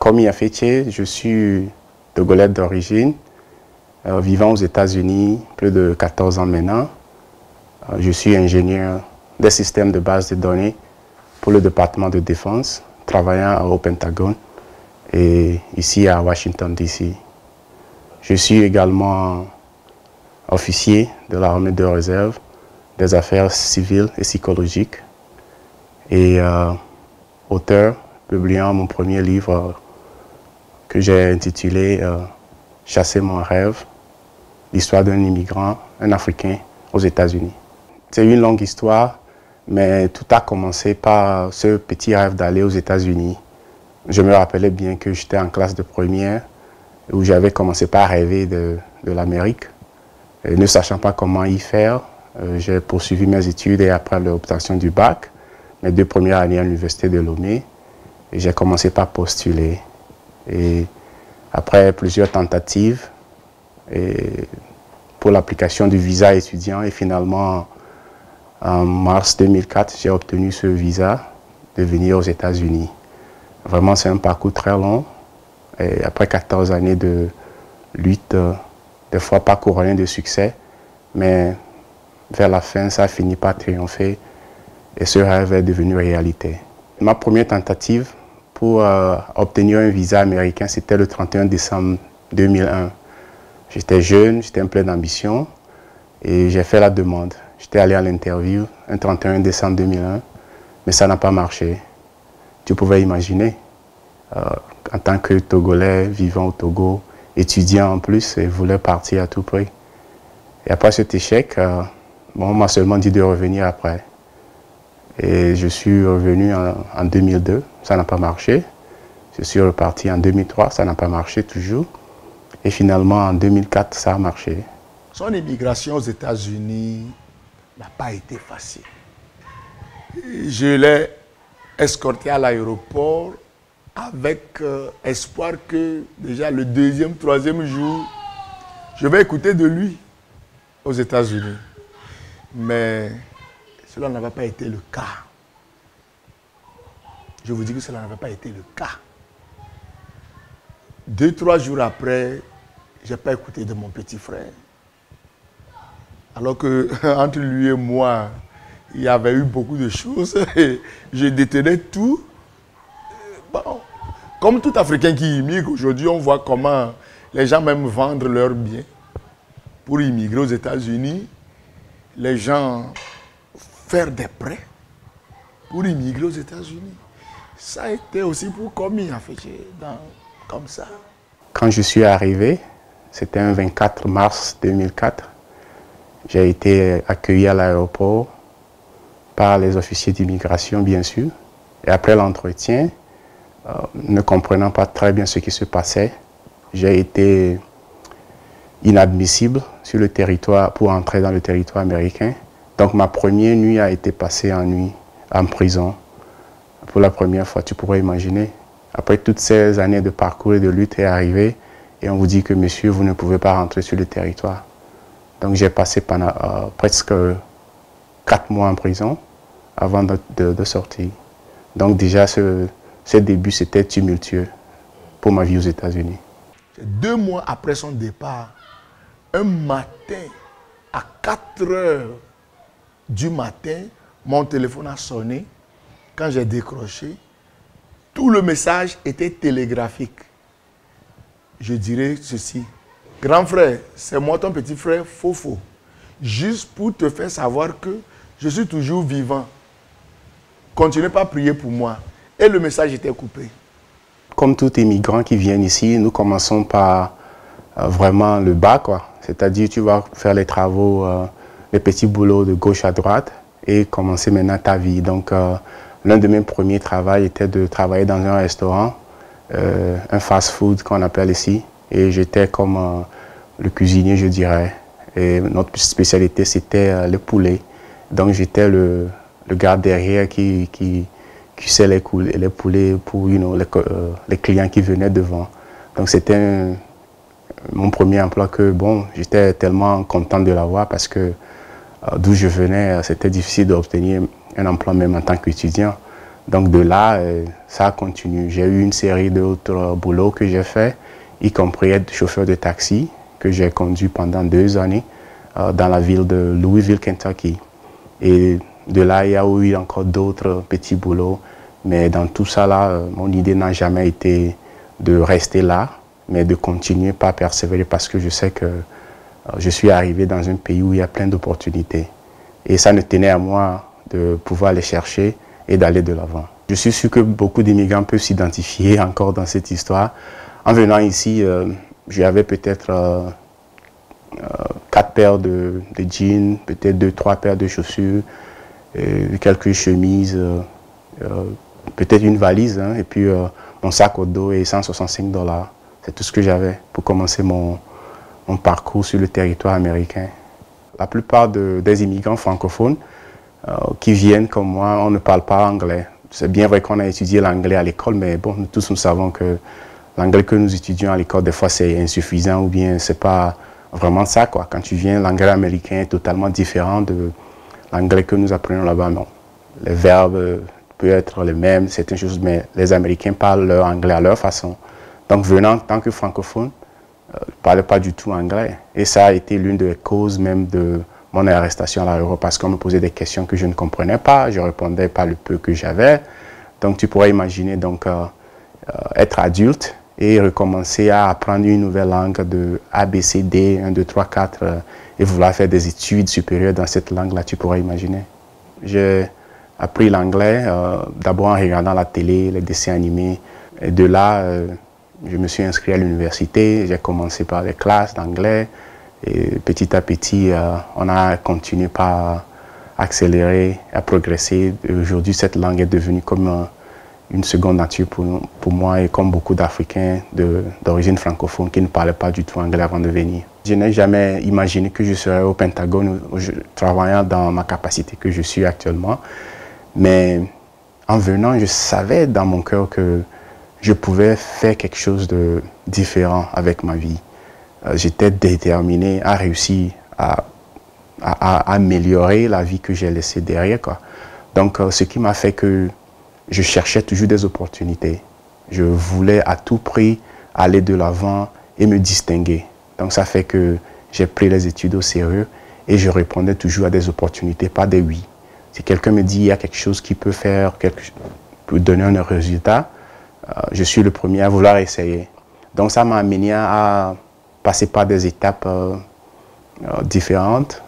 Komi Afeche, je suis togolais d'origine, vivant aux États-Unis plus de 14 ans maintenant. Je suis ingénieur des systèmes de base de données pour le département de défense, travaillant au Pentagone et ici à Washington, D.C. Je suis également officier de l'armée de réserve des affaires civiles et psychologiques et auteur publiant mon premier livre que j'ai intitulé « Chasser mon rêve », l'histoire d'un immigrant, un Africain aux États-Unis. C'est une longue histoire, mais tout a commencé par ce petit rêve d'aller aux États-Unis. Je me rappelais bien que j'étais en classe de première, où j'avais commencé par rêver de l'Amérique. Ne sachant pas comment y faire, j'ai poursuivi mes études et après l'obtention du bac, mes 2 premières années à l'université de Lomé, et j'ai commencé par postuler. Et après plusieurs tentatives pour l'application du visa étudiant, et finalement, en mars 2004, j'ai obtenu ce visa de venir aux États-Unis. Vraiment, c'est un parcours très long. Et après 14 années de lutte, des fois pas couronné de succès, mais vers la fin, ça a fini par triompher et ce rêve est devenu réalité. Ma première tentative pour obtenir un visa américain, c'était le 31 décembre 2001. J'étais jeune, j'étais plein d'ambition et j'ai fait la demande. J'étais allé à l'interview un 31 décembre 2001, mais ça n'a pas marché. Tu pouvais imaginer, en tant que Togolais vivant au Togo, étudiant en plus, et voulait partir à tout prix. Et après cet échec, on m'a seulement dit de revenir après. Et je suis revenu en 2002, ça n'a pas marché. Je suis reparti en 2003, ça n'a pas marché toujours. Et finalement, en 2004, ça a marché. Son immigration aux États-Unis n'a pas été facile. Je l'ai escorté à l'aéroport avec espoir que déjà le 2e, 3e jour, je vais écouter de lui aux États-Unis. Mais cela n'avait pas été le cas. Je vous dis que cela n'avait pas été le cas. 2, 3 jours après, je n'ai pas écouté de mon petit frère. Alors que entre lui et moi, il y avait eu beaucoup de choses. Et je détenais tout. Bon, comme tout Africain qui immigre, aujourd'hui, on voit comment les gens même vendent leurs biens pour immigrer aux États-Unis. Les gens faire des prêts pour immigrer aux États-Unis. Ça a été aussi pour Komi Afeche, comme ça. Quand je suis arrivé, c'était un 24 mars 2004, j'ai été accueilli à l'aéroport par les officiers d'immigration, bien sûr. Et après l'entretien, ne comprenant pas très bien ce qui se passait, j'ai été inadmissible sur le territoire pour entrer dans le territoire américain. Donc ma première nuit a été passée en prison. Pour la première fois, tu pourrais imaginer. Après toutes ces années de parcours et de lutte est arrivé et on vous dit que monsieur, vous ne pouvez pas rentrer sur le territoire. Donc j'ai passé pendant presque 4 mois en prison avant de sortir. Donc déjà, ce début, c'était tumultueux pour ma vie aux États-Unis. 2 mois après son départ, un matin, à 4 heures du matin, mon téléphone a sonné. Quand j'ai décroché, tout le message était télégraphique. Je dirais ceci. Grand frère, c'est moi ton petit frère Fofo. Juste pour te faire savoir que je suis toujours vivant. Continuez pas à prier pour moi. Et le message était coupé. Comme tout immigrant qui vient ici, nous commençons par vraiment le bas, quoi. C'est-à-dire tu vas faire les travaux, les petits boulots de gauche à droite et commencer maintenant ta vie. Donc l'un de mes premiers travaux était de travailler dans un restaurant, un fast-food qu'on appelle ici. Et j'étais comme le cuisinier, je dirais. Et notre spécialité, c'était le poulet. Donc j'étais le gars derrière qui cuisait les poulets pour les clients qui venaient devant. Donc c'était mon premier emploi que, bon, j'étais tellement content de l'avoir parce que d'où je venais, c'était difficile d'obtenir un emploi même en tant qu'étudiant. Donc de là, ça a continué. J'ai eu une série d'autres boulots que j'ai fait, y compris être chauffeur de taxi, que j'ai conduit pendant 2 années dans la ville de Louisville, Kentucky. Et de là, il y a eu encore d'autres petits boulots. Mais dans tout ça, là, mon idée n'a jamais été de rester là, mais de continuer par persévérer parce que je sais que je suis arrivé dans un pays où il y a plein d'opportunités. Et ça ne tenait à moi de pouvoir les chercher et d'aller de l'avant. Je suis sûr que beaucoup d'immigrants peuvent s'identifier encore dans cette histoire. En venant ici, j'avais peut-être 4 paires de jeans, peut-être 2-3 paires de chaussures, quelques chemises, peut-être une valise, hein, et puis mon sac au dos et $165. C'est tout ce que j'avais pour commencer mon parcours sur le territoire américain. La plupart des immigrants francophones qui viennent comme moi, on ne parle pas anglais. C'est bien vrai qu'on a étudié l'anglais à l'école, mais bon, nous tous nous savons que l'anglais que nous étudions à l'école, des fois, c'est insuffisant ou bien c'est pas vraiment ça, quoi. Quand tu viens, l'anglais américain est totalement différent de l'anglais que nous apprenons là-bas, non. Les verbes peuvent être les mêmes, certaines choses, mais les Américains parlent leur anglais à leur façon. Donc, venant en tant que francophone, je ne parlais pas du tout anglais. Et ça a été l'une des causes même de mon arrestation à l'aéroport parce qu'on me posait des questions que je ne comprenais pas, je répondais pas le peu que j'avais. Donc, tu pourrais imaginer donc, être adulte et recommencer à apprendre une nouvelle langue de A, B, C, D, 1, 2, 3, 4, et vouloir faire des études supérieures dans cette langue-là, tu pourrais imaginer. J'ai appris l'anglais d'abord en regardant la télé, les dessins animés. Et de là, je me suis inscrit à l'université, j'ai commencé par les classes d'anglais. Et petit à petit, on a continué par accélérer, à progresser. Aujourd'hui, cette langue est devenue comme une seconde nature pour moi et comme beaucoup d'Africains d'origine francophone qui ne parlaient pas du tout anglais avant de venir. Je n'ai jamais imaginé que je serais au Pentagone travaillant dans ma capacité que je suis actuellement. Mais en venant, je savais dans mon cœur que je pouvais faire quelque chose de différent avec ma vie. J'étais déterminé à réussir à améliorer la vie que j'ai laissée derrière, quoi. Donc, ce qui m'a fait que je cherchais toujours des opportunités. Je voulais à tout prix aller de l'avant et me distinguer. Donc, ça fait que j'ai pris les études au sérieux et je répondais toujours à des opportunités, pas des oui. Si quelqu'un me dit qu'il y a quelque chose qui peut faire, peut donner un résultat, je suis le premier à vouloir essayer. Donc, ça m'a amené à passer par des étapes différentes.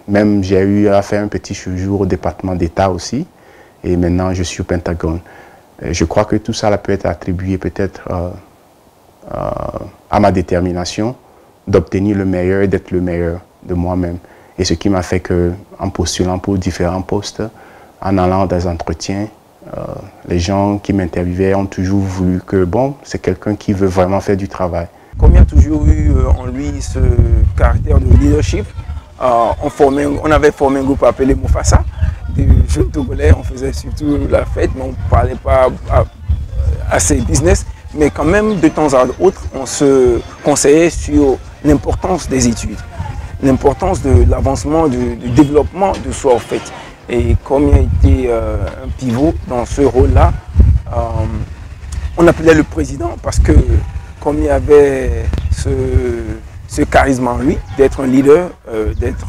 Même j'ai eu à faire un petit séjour au département d'État aussi. Et maintenant, je suis au Pentagone. Je crois que tout ça peut être attribué peut-être à ma détermination d'obtenir le meilleur et d'être le meilleur de moi-même. Et ce qui m'a fait qu'en postulant pour différents postes, en allant dans des entretiens, les gens qui m'interviewaient ont toujours voulu que, bon, c'est quelqu'un qui veut vraiment faire du travail. Comme il y a toujours eu en lui ce caractère de leadership, on avait formé un groupe appelé Mufasa, des jeunes Togolais, on faisait surtout la fête, mais on ne parlait pas assez business. Mais quand même, de temps à autre, on se conseillait sur l'importance des études, l'importance de l'avancement, du développement de soi en fait. Et comme il a été un pivot dans ce rôle-là, on appelait le président parce que comme il y avait ce charisme en lui, d'être un leader, d'être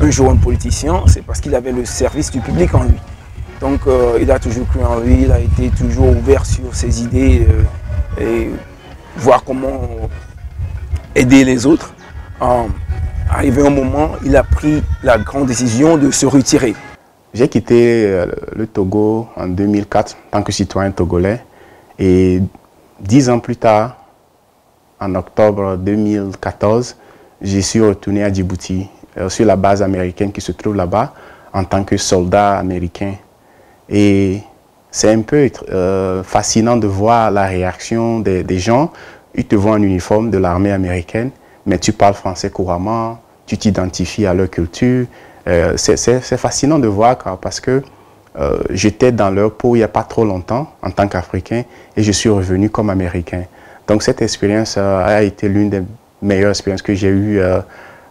un jour un politicien, c'est parce qu'il avait le service du public en lui. Donc il a toujours cru en lui, il a été toujours ouvert sur ses idées et voir comment aider les autres. Arrivé un moment, il a pris la grande décision de se retirer. J'ai quitté le Togo en 2004 en tant que citoyen togolais et 10 ans plus tard, en octobre 2014, j'y suis retourné à Djibouti, sur la base américaine qui se trouve là-bas, en tant que soldat américain. Et c'est un peu fascinant de voir la réaction des gens. Ils te voient en uniforme de l'armée américaine, mais tu parles français couramment, tu t'identifies à leur culture. C'est fascinant de voir parce que j'étais dans leur peau il n'y a pas trop longtemps en tant qu'Africain et je suis revenu comme Américain. Donc cette expérience a été l'une des meilleures expériences que j'ai eues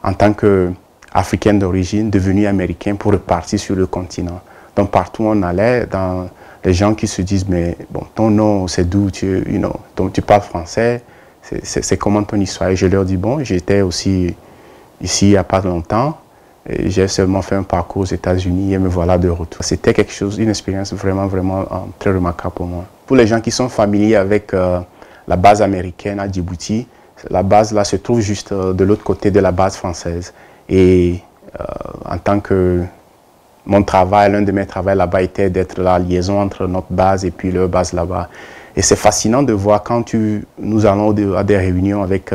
en tant qu'Africain d'origine, devenu Américain pour repartir sur le continent. Donc partout où on allait, dans les gens qui se disent, mais bon, ton nom, c'est d'où, tu parles français, c'est comment ton histoire? Et je leur dis, bon, j'étais aussi ici il n'y a pas longtemps, j'ai seulement fait un parcours aux États-Unis et me voilà de retour. C'était quelque chose, une expérience vraiment très remarquable pour moi. Pour les gens qui sont familiers avec la base américaine à Djibouti, la base là se trouve juste de l'autre côté de la base française. Et en tant que mon travail, l'un de mes travaux là-bas était d'être la liaison entre notre base et puis leur base là-bas. Et c'est fascinant de voir quand nous allons à des réunions avec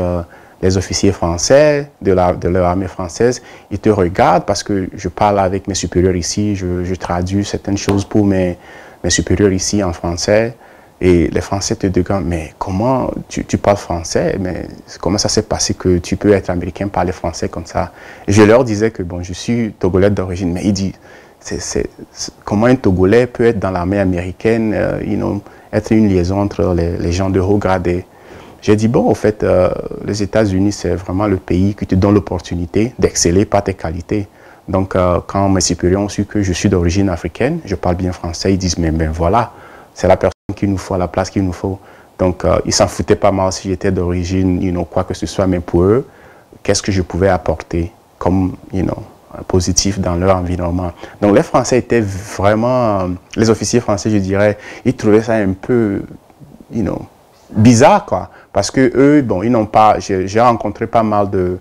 les officiers français de leur armée française, ils te regardent parce que je parle avec mes supérieurs ici, je traduis certaines choses pour mes supérieurs ici en français. Et les Français te disent, mais comment tu parles français? Mais comment ça s'est passé que tu peux être américain, parler français comme ça? Et je leur disais que bon, je suis togolais d'origine, mais ils disent, comment un Togolais peut être dans l'armée américaine, être une liaison entre les gens de haut grade. J'ai dit, bon, au fait, les États-Unis, c'est vraiment le pays qui te donne l'opportunité d'exceller par tes qualités. Donc, quand mes supérieurs ont su que je suis d'origine africaine, je parle bien français, ils disent, mais ben voilà, c'est la personne qu'il nous faut, à la place qu'il nous faut. Donc, ils s'en foutaient pas mal si j'étais d'origine, quoi que ce soit, mais pour eux, qu'est-ce que je pouvais apporter comme, positif dans leur environnement. Donc, les Français étaient vraiment, les officiers français, je dirais, ils trouvaient ça un peu, bizarre, quoi. Parce que eux, bon, ils n'ont pas, j'ai rencontré pas mal de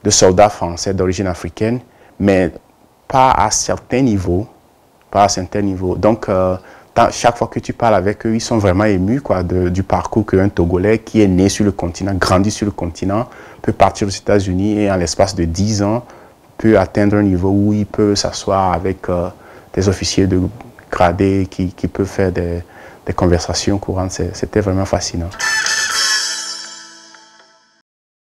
soldats français d'origine africaine, mais pas à certains niveaux, Donc, chaque fois que tu parles avec eux, ils sont vraiment émus, quoi, du parcours qu'un Togolais qui est né sur le continent, grandi sur le continent, peut partir aux États-Unis et en l'espace de 10 ans, peut atteindre un niveau où il peut s'asseoir avec des officiers de gradés qui peuvent faire des conversations courantes. C'était vraiment fascinant.